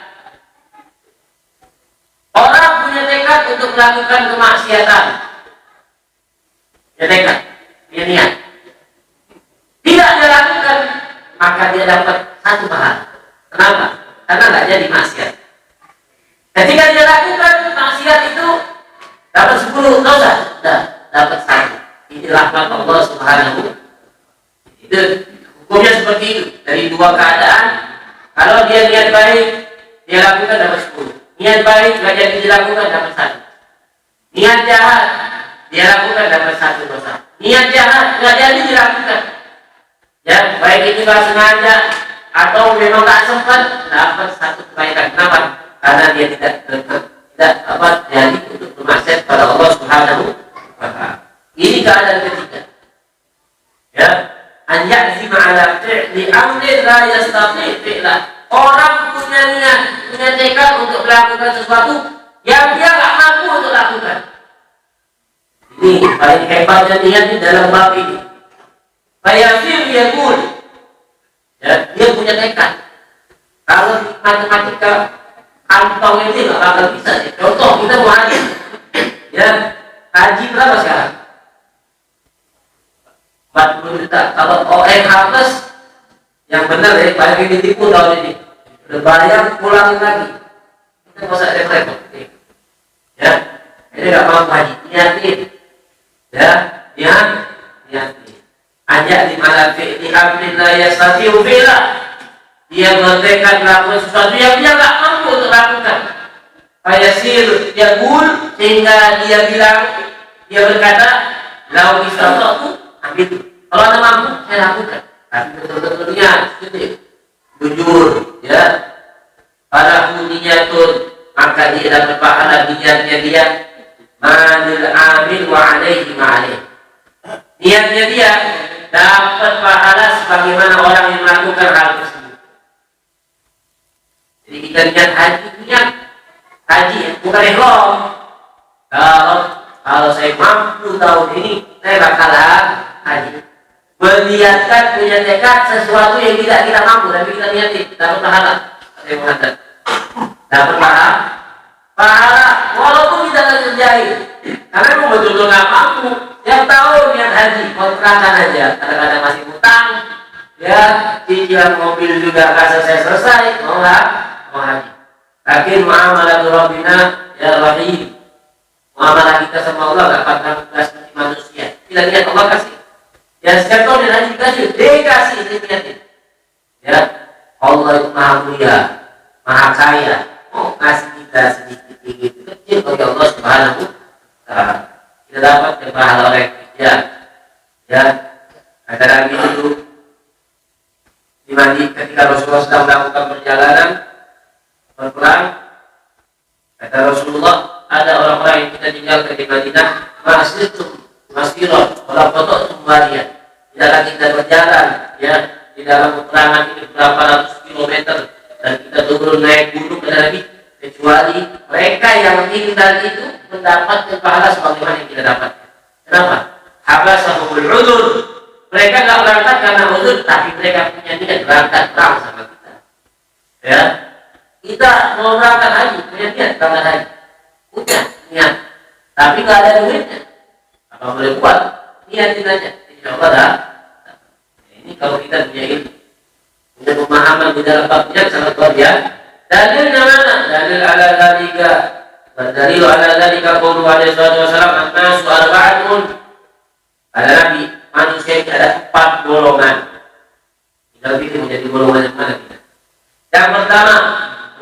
Orang punya tekad untuk melakukan kemaksiatan, dia tekad, dia niat, tidak dia lakukan, maka dia dapat 1 pahala. Kenapa? Karena tidak jadi maksiat. Ketika dia lakukan maksiat itu, dapat 10 dosa, dapat 1. Ini rahmat Allah Subhanahu. Itu hukumnya seperti itu. Dari dua keadaan, kalau dia niat baik, dia lakukan dapat 10. Niat baik tidak jadi dilakukan, dapat 1. Niat jahat, dia lakukan dapat 1 dosa. Niat jahat tidak jadi dilakukan, ya baik itu tidak sengaja atau memang tak sempat, dapat 1 kebaikan. Kenapa? Karena dia tidak jadi untuk bermaksiat pada Allah Subhanahu wa ta'ala. Ini keadaan ketiga. Ya, an ya'zima ala fi'li amrin la yastati' fi'lah. Orang punya niat, punya tekad untuk melakukan sesuatu yang dia nggak mampu untuk lakukan. Ini paling hebatnya niat di dalam bab ini. Fayasir yaqul. Ya, dia punya tekad. Kalau matematika kantong ini nggak bakal bisa. Ya. Contoh kita mau haji, ya haji berapa sekarang? 40 juta. Kalau ONH yang benar ya, paling ditipu tahun ini. Udah bayar, pulangin lagi. Kita nggak usah repot. Ya, ini nggak mau haji. Niatin, ya, niatin. Ajak di mana fi'li amrin la yastati'u fi'lah. Dia bertekad melakukan sesuatu yang dia nggak mampu untuk lakukan. Fayasir yaqul, sehingga dia berkata, lau istata'tu ambil. Kalau Anda mampu, saya lakukan. Tapi betul-betul niat, jujur, ya. Pada niyatun, maka dia dapat pahala niatnya dia. Manil amil wa alaihi ma'alih. Niatnya dia dapat pahala sebagaimana orang yang melakukan hal tersebut. Jadi kita niat haji ya, bukan ihram. Kalau saya mampu tahun ini, saya bakalan haji. Meniatkan, punya tekad sesuatu yang tidak kita mampu, tapi kita niatin, dapat pahala. Saya mengatakan, dapat pahala, walaupun kita tidak kerjain. Karena memang betul-betul nggak mampu. Yang tahu niat haji, kontrakan aja. Kadang-kadang masih utang, ya, cicilan mobil juga nggak selesai, mau haji. Lakin muamalah Rabbina ya rahim. Muamalah kita sama Allah nggak pandang seperti manusia. Kita lihat Allah kasih. Ya setiap tahun yang haji dikasih niatnya. Ya, Allah itu maha mulia, maha kaya. Mau kasih kita sedikit kecil bagi Allah Subhanahu wa Ta'ala. Kita dapat pahala oleh dia. Ya, ada lagi dulu di Madinah ketika Rasulullah sedang melakukan perjalanan berperang, kata Rasulullah, ada orang-orang yang kita tinggalkan di Madinah, masirot, orang foto kembalian. Tidaklah kita berjalan, ya, di dalam peperangan ini berapa ratus kilometer dan kita turun naik gunung dan lebih, kecuali mereka yang tinggal itu mendapatkan pahala sebagaimana yang kita dapat. Kenapa? Habasahumul udzur. Mereka nggak berangkat karena udzur, tapi mereka punya niat berangkat perang sama kita. Ya, kita mau berangkat haji, punya niat berangkat haji, punya niat, tapi nggak ada duitnya. Apa boleh buat? Niatin aja, insya Allah dah. Ini kalau kita punya ilmu, punya pemahaman di dalam bab niat sangat luar biasa. Dalilnya mana? Dalil ala dzalika. Berdalil ala dzalika qaulu alaihi wasallam, an-nasu arba'atun. Ada Nabi, manusia ini ada 4 golongan. Kita pilih menjadi golongan yang mana kita? Yang pertama,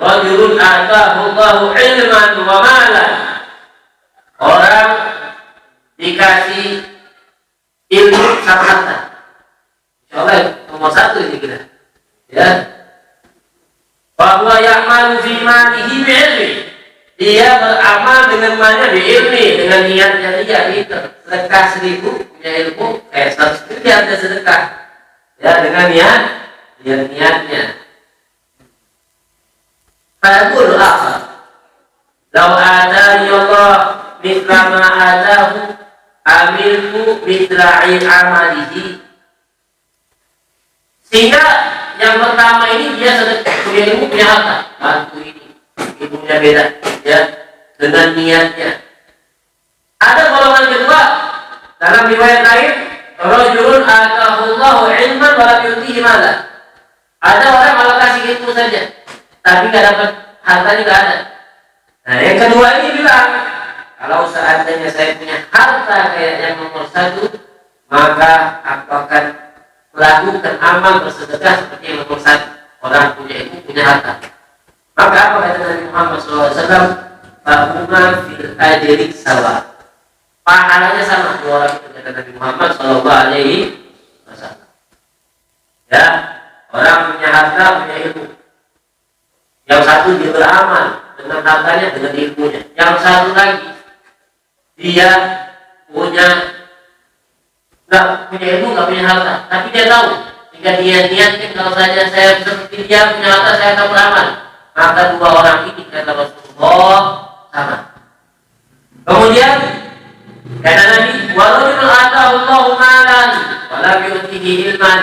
rajulun atahu Allahu ilman wa malan. Orang dikasih ilmu sama harta. Insyaallah nomor 1 ini kita. Ya. Bahwa ya'malu fi malihi bi'ilmi. Dia beramal dengan malnya bi'ilmi, dengan niatnya dia pintar. Sedekah 1000 punya ilmu, 100 miliar dia sedekah. Ya, dengan niatnya. Fa'aqulu akhar. Law atani Allah mithla ma atahu amiltu mithla amalihi. Sehingga yang pertama ini dia sedekah, punya ilmu, punya harta, bantu ini, ilmunya beda, ya, dengan niatnya. Ada golongan kedua dalam riwayat lain, rajulun atahullahu ilman wa lam yutihi malan. Ada orang malah kasih ilmu saja, tapi nggak dapat hartanya, nggak ada. Nah, yang kedua ini bilang, kalau seandainya saya punya harta kayak yang nomor 1, maka aku akan melakukan amal bersedekah seperti yang nomor 1. Orang punya ilmu, punya harta. Maka apa kata Nabi Muhammad SAW? Fahuma fil ajri sawa. Pahalanya sama dua orang itu, kata Nabi Muhammad SAW. Ya, orang punya harta, punya ilmu. Yang satu dia beramal dengan hartanya, dengan ilmunya. Yang satu lagi dia punya nggak punya ilmu, nggak punya harta, tapi dia tahu. Jika dia niatkan kalau saja saya seperti dia punya harta, saya akan beramal. Maka dua orang ini kata Rasulullah sama. Kemudian kata Nabi, "Warajul atahu Allahu malan wa lam yu'tihi ilman."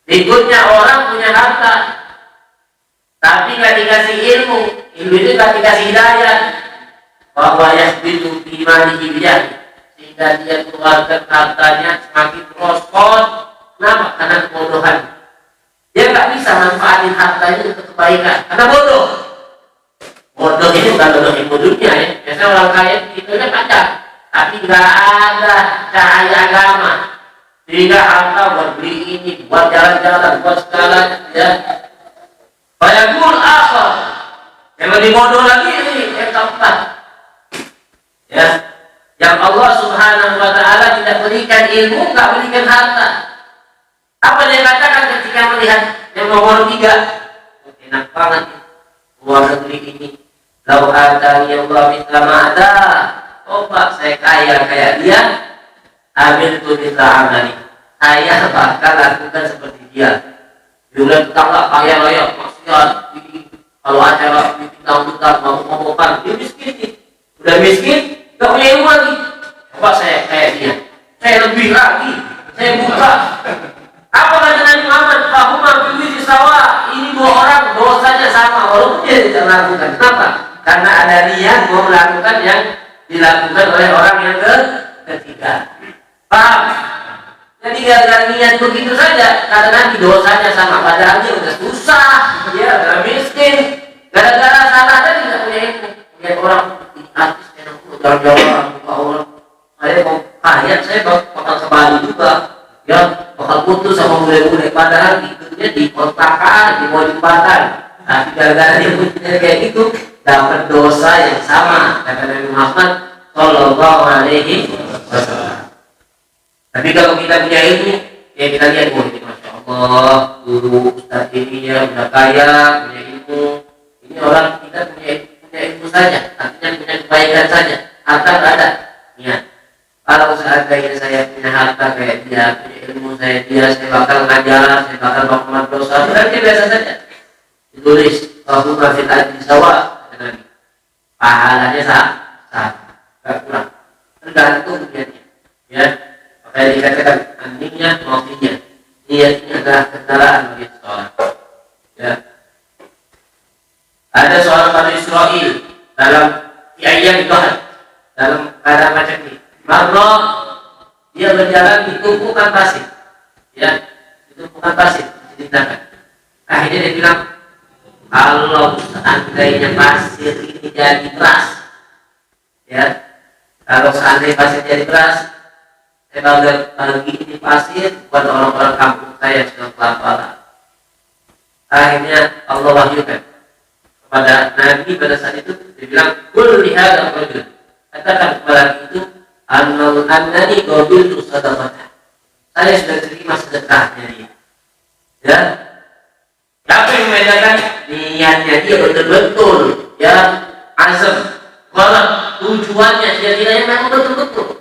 Berikutnya orang punya harta, tapi nggak dikasih ilmu. Ilmu itu nggak dikasih hidayah. Bahwa yasbitu fi malihi biyadi, sehingga dia keluarkan hartanya semakin merosot. Kenapa? Karena kebodohan. Dia nggak bisa manfaatin hartanya untuk kebaikan karena bodoh. Bodoh ini bukan bodoh ilmu dunia ya. Biasanya orang kaya itu pacar, tapi nggak ada cahaya agama. Sehingga harta buat beli ini, buat jalan-jalan, buat segalanya ya. Bayangul akhir. Yang lebih bodoh lagi ini yang keempat. Ya, yang Allah Subhanahu wa taala tidak berikan ilmu, nggak berikan harta. Apa dia katakan ketika melihat yang nomor 3? Enak banget luar negeri ini. Lau atani Allah mithla ma ada. Coba saya kaya kayak dia, ambil tu mithla amali. Saya bakal lakukan seperti dia. Dia tetangga kaya raya, maksiat. Kalau acara ditang-tang mau-maukan, dia miskin. Udah miskin, gak punya ilmu lagi. Coba saya kayak dia, saya lebih lagi, saya buka. Apa kata Nabi Muhammad? Fahumma biwiri sawa. Ini dua orang dosanya sama walaupun dia tidak melakukan. Kenapa? Karena ada niat mau melakukan yang dilakukan oleh orang yang ketiga. Paham? Jadi gara-gara niat begitu saja, kata Nabi dosanya sama. Padahal dia udah susah, dia udah miskin. Gara-gara salah tadi tidak punya ilmu. Lihat orang artis yang jalan-jalan, buka orang. Saya mau kaya, saya bakal ke Bali juga. Ya, bakal putus sama bule-bule. Padahal hidupnya di kontrakan, di Mojibatan. Tapi gara-gara dia punya kayak gitu, dapat dosa yang sama. Kata Nabi Muhammad Sallallahu Alaihi Wasallam. Tapi kalau kita punya ilmu, ya kita lihat, oh ini Masya Allah, guru Ustaz ini ya udah kaya, punya ilmu. Ini orang kita punya ilmu saja, artinya punya kebaikan saja. Harta nggak ada, niat. Kalau seandainya saya punya harta kayak dia, punya ilmu saya bakal ngajar, saya bakal melakukan dosa, berarti biasa saja. Ditulis, bahwa mafil adil sawa, pahalanya sama, nggak kurang. Tergantung niatnya, ya. Makanya dikatakan anjingnya, mafinya. Niatnya adalah kendaraan bagi seseorang. Ya. Ada seorang Bani Israel dalam ayam Tuhan, dalam keadaan macam ini. Maka dia berjalan di tumpukan pasir, ya, di tumpukan pasir diceritakan. Akhirnya dia bilang, kalau seandainya pasir ini jadi beras, ya, kalau seandainya pasir jadi beras, saya bagi ini pasir buat orang-orang kampung saya yang sedang kelaparan. Akhirnya Allah wahyukan kepada Nabi pada saat itu, dia bilang, "Qul li hadzal rajul," katakan kepada itu, "Annani qabiltu sadaqata." Saya sudah terima sedekahnya dia. Ya. Apa yang membedakan? Niatnya dia betul-betul, ya, azam. Kalau tujuannya dia memang betul-betul.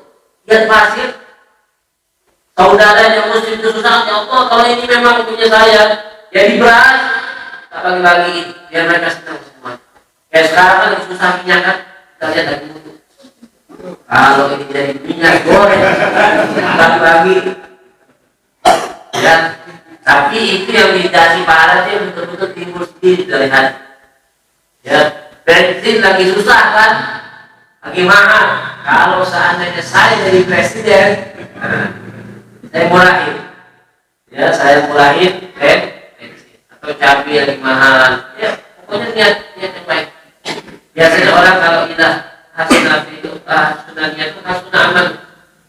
Lihat pasir, saudara yang muslim itu susah, ya Allah, kalau ini memang punya saya, jadi beras, tak bagi-bagi, biar mereka senang semua. Kayak sekarang kan susah minyak kan, kita lihat lagi butuh. Kalau ini jadi minyak goreng, bagi-bagi, ya. Tapi itu yang dikasih pahala dia betul-betul timbul sendiri dari hati. Ya, bensin lagi susah kan, lagi mahal. Kalau seandainya saya jadi presiden, saya mulain, ya saya mulain bensin atau cabai yang mahal. Ya, pokoknya niat yang baik. Biasanya orang kalau kita hasunah itu, hasunahnya itu hasunah amal,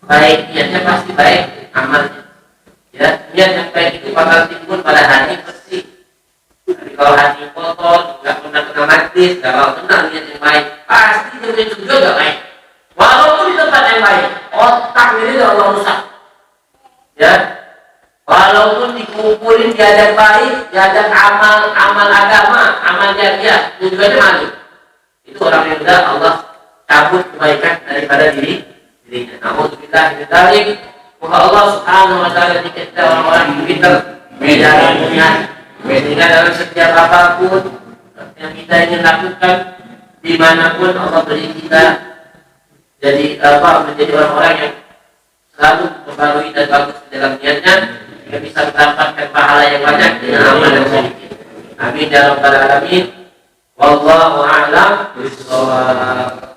baik niatnya pasti baik amalnya. Ya, niat yang baik itu bakal timbul pada hati bersih. Tapi kalau hati kotor, nggak pernah majlis, nggak mau kenal niat yang baik, pasti itu juga baik. Walaupun di tempat yang baik, otak ini Allah rusak. Ya, walaupun dikumpulin diajak baik, diajak amal agama, amal jariah, tujuannya malu. Itu orang yang sudah Allah cabut kebaikan daripada dirinya. Namun kita dari Moga Allah Subhanahu wa taala jika kita orang-orang yang pintar menjalannya sehingga dalam setiap apapun yang kita ingin lakukan dimanapun Allah beri kita jadi menjadi orang-orang yang selalu memperbarui dan bagus di dalam niatnya sehingga bisa mendapatkan pahala yang banyak dengan amal yang sedikit. Amin ya rabbal alamin. Wallahu a'lam bishawab.